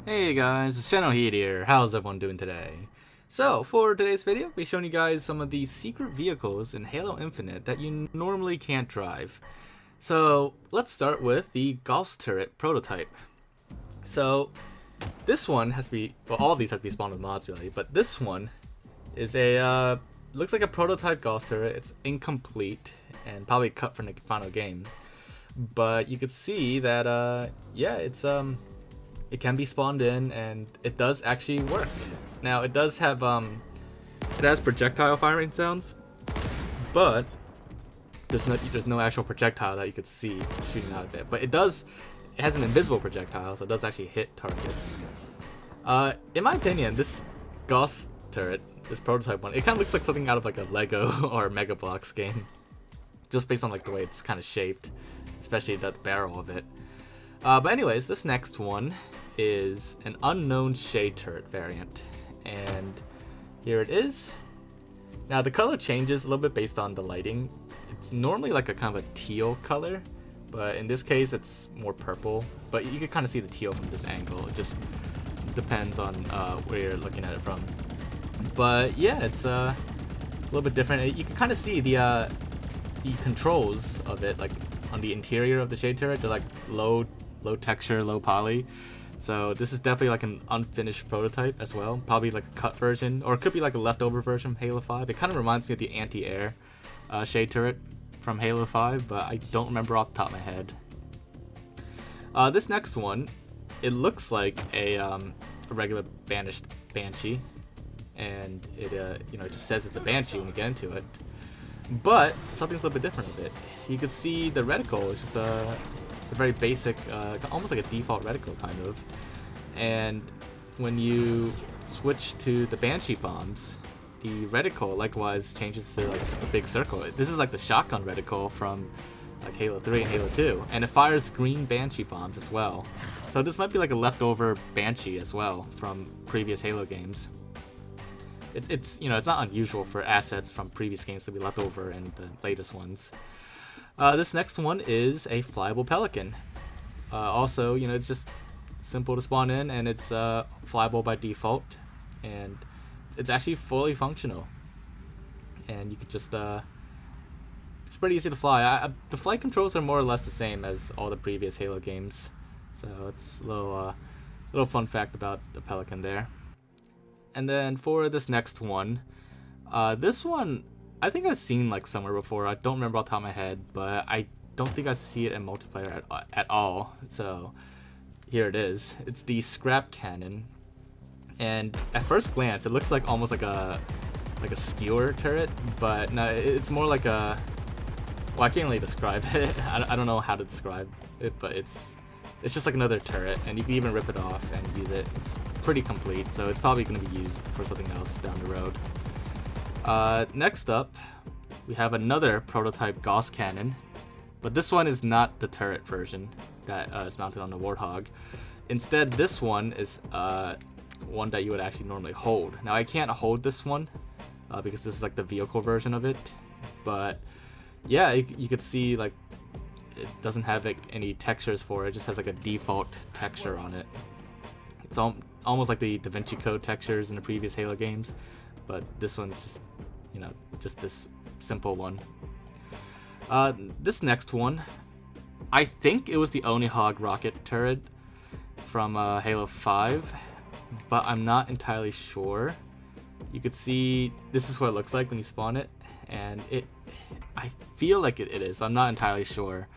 Hey guys, it's Generalkidd here. How's everyone doing today? So, for today's video, I'll be showing you guys some of the secret vehicles in Halo Infinite that you normally can't drive. So, let's start with the Guass turret prototype. So, this one has to be, well, all of these have to be spawned with mods really, but this one is a, looks like a prototype Guass turret. It's incomplete and probably cut from the final game. But you could see that, yeah, it can be spawned in, and it does actually work. Now it does have it has projectile firing sounds, but there's no actual projectile that you could see shooting out of it. But it has an invisible projectile, so it does actually hit targets. In my opinion, this Guass turret, this prototype one, it kind of looks like something out of like a Lego or Mega Bloks game, just based on like the way it's kind of shaped, especially the barrel of it. But anyways, this next one is an unknown shade turret variant, and here it is. Now the color changes a little bit based on the lighting. It's normally like a kind of a teal color, but in this case it's more purple. But you can kind of see the teal from this angle. It just depends on where you're looking at it from. But yeah, it's a little bit different. You can kind of see the controls of it, like on the interior of the shade turret. They're like low texture, low poly. So this is definitely like an unfinished prototype as well. Probably like a cut version, or it could be like a leftover version from Halo 5. It kind of reminds me of the anti-air shade turret from Halo 5, but I don't remember off the top of my head. This next one, it looks like a regular banished Banshee, and it it just says it's a Banshee when you get into it. But something's a little bit different with it. You can see the reticle is just it's a very basic, almost like a default reticle kind of. And when you switch to the Banshee bombs, the reticle likewise changes to like just a big circle. This is like the shotgun reticle from like Halo 3 and Halo 2, and it fires green Banshee bombs as well. So this might be like a leftover Banshee as well from previous Halo games. It's it's not unusual for assets from previous games to be left over in the latest ones. This next one is a Flyable Pelican. Also, it's just simple to spawn in, and it's flyable by default, and it's actually fully functional. And you could just it's pretty easy to fly. The flight controls are more or less the same as all the previous Halo games, so it's a little fun fact about the Pelican there. And then for this next one, this one I think I've seen like somewhere before. I don't remember off the top of my head, but I don't think I see it in multiplayer at all. So here it is. It's the scrap cannon, and at first glance, it looks like almost like a skewer turret, but no, it's more like a. Well, I can't really describe it. I don't know how to describe it, but it's just like another turret, and you can even rip it off and use it. It's pretty complete, so it's probably going to be used for something else down the road. Next up, we have another prototype Guass cannon, but this one is not the turret version that is mounted on the Warthog. Instead, this one is one that you would actually normally hold. Now, I can't hold this one because this is like the vehicle version of it, but yeah, you could see like it doesn't have like any textures for it. It just has like a default texture on it. It's almost like the Da Vinci Code textures in the previous Halo games, but this one's just just this simple one. This next one, I think it was the Onihog rocket turret from Halo 5, but I'm not entirely sure. You could see this is what it looks like when you spawn it, and I feel like it is, but I'm not entirely sure.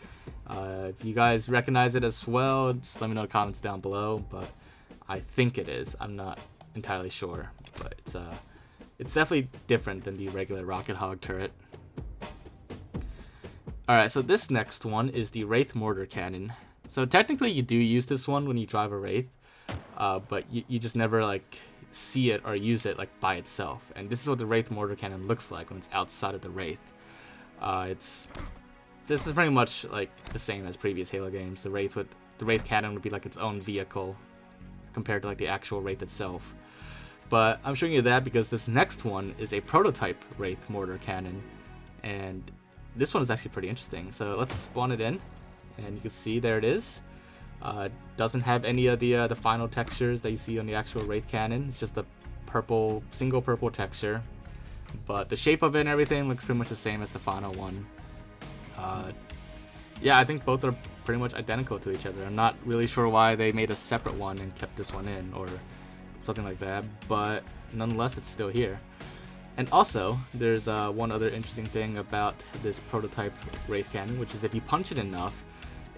If you guys recognize it as well, just let me know in the comments down below, but I think it is. I'm not entirely sure, but it's definitely different than the regular Rocket Hog turret. Alright, so this next one is the Wraith Mortar Cannon. So technically you do use this one when you drive a Wraith, but you just never like see it or use it like by itself. And this is what the Wraith Mortar Cannon looks like when it's outside of the Wraith. This is pretty much like the same as previous Halo games. The Wraith Cannon would be like its own vehicle compared to like the actual Wraith itself. But I'm showing you that because this next one is a prototype Wraith Mortar Cannon, and this one is actually pretty interesting. So let's spawn it in, and you can see there it is. Doesn't have any of the final textures that you see on the actual Wraith cannon. It's just the purple, single purple texture. But the shape of it and everything looks pretty much the same as the final one. Yeah, I think both are pretty much identical to each other. I'm not really sure why they made a separate one and kept this one in, or something like that, but nonetheless, it's still here. And also, there's one other interesting thing about this Prototype Wraith cannon, which is if you punch it enough,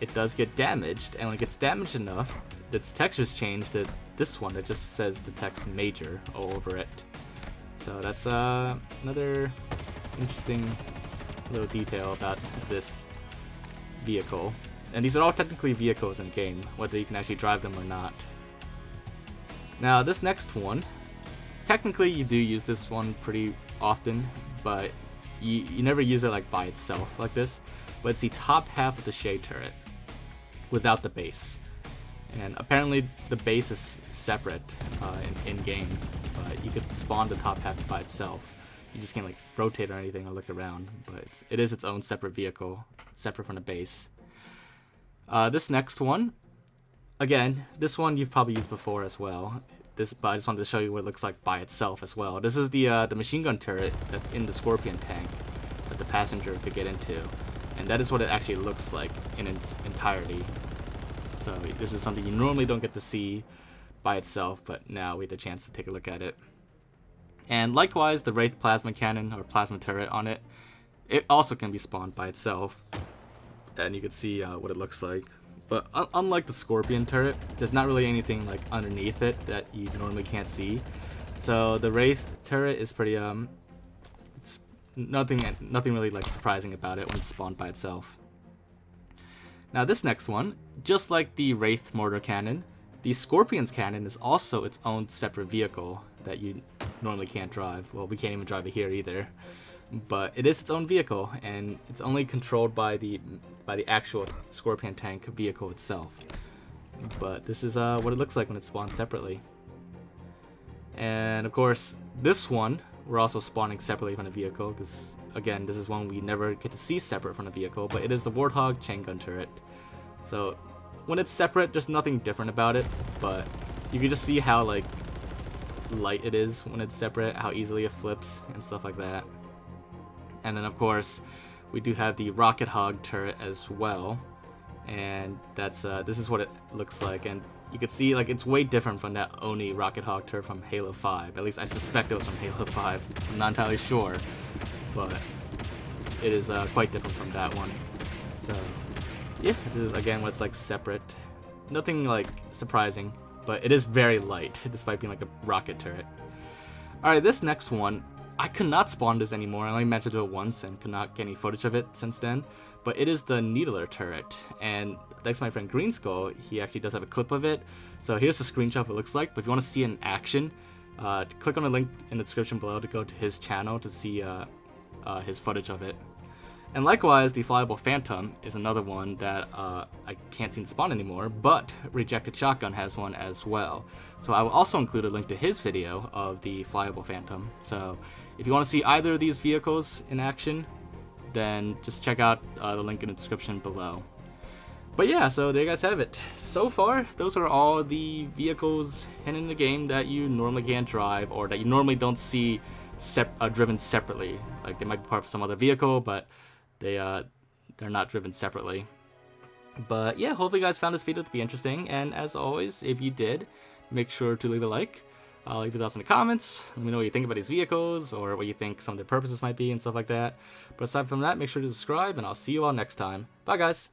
it does get damaged, and when it gets damaged enough, its textures change to this one that just says the text Major all over it. So that's another interesting little detail about this vehicle. And these are all technically vehicles in game, whether you can actually drive them or not. Now this next one, technically you do use this one pretty often, but you never use it like by itself like this. But it's the top half of the shade turret without the base. And apparently the base is separate in game, but you could spawn the top half by itself. You just can't like rotate or anything or look around, but it is its own separate vehicle, separate from the base. This next one, again, this one you've probably used before as well. But I just wanted to show you what it looks like by itself as well. This is the machine gun turret that's in the Scorpion tank that the passenger could get into, and that is what it actually looks like in its entirety. So this is something you normally don't get to see by itself, but now we have the chance to take a look at it. And likewise, the Wraith plasma cannon or plasma turret on it, it also can be spawned by itself, and you can see what it looks like. But unlike the Scorpion turret, there's not really anything like underneath it that you normally can't see. So the Wraith turret is pretty it's nothing really like surprising about it when it's spawned by itself. Now this next one, just like the Wraith mortar cannon, the Scorpion's cannon is also its own separate vehicle that you normally can't drive. Well, we can't even drive it here either. But it is its own vehicle, and it's only controlled by the actual Scorpion tank vehicle itself. But this is what it looks like when it's spawned separately. And of course, this one we're also spawning separately from the vehicle, because again, this is one we never get to see separate from the vehicle. But it is the Warthog Chaingun turret. So when it's separate, there's nothing different about it, but you can just see how like light it is when it's separate, how easily it flips and stuff like that. And then of course we do have the Rocket Hog turret as well, and that's this is what it looks like, and you can see like it's way different from that Oni Rocket Hog turret from Halo 5. At least I suspect it was from Halo 5. I'm not entirely sure, but it is quite different from that one. So yeah, this is again what's like separate. Nothing like surprising, but it is very light despite being like a rocket turret. Alright, this next one, I could not spawn this anymore. I only mentioned it once and could not get any footage of it since then. But it is the Needler turret, and thanks to my friend Green Skull, he actually does have a clip of it. So here's a screenshot of what it looks like. But if you want to see it in action, click on the link in the description below to go to his channel to see his footage of it. And likewise, the Flyable Phantom is another one that I can't seem to spawn anymore, but Rejected Shotgun has one as well. So I will also include a link to his video of the Flyable Phantom. So if you want to see either of these vehicles in action, then just check out the link in the description below. But yeah, so there you guys have it. So far, those are all the vehicles hidden in the game that you normally can't drive, or that you normally don't see driven separately. Like they might be part of some other vehicle, but they're not driven separately. But yeah, hopefully you guys found this video to be interesting, and as always, if you did, make sure to leave a like. Leave your thoughts in the comments. Let me know what you think about these vehicles, or what you think some of their purposes might be and stuff like that. But aside from that, make sure to subscribe, and I'll see you all next time. Bye guys!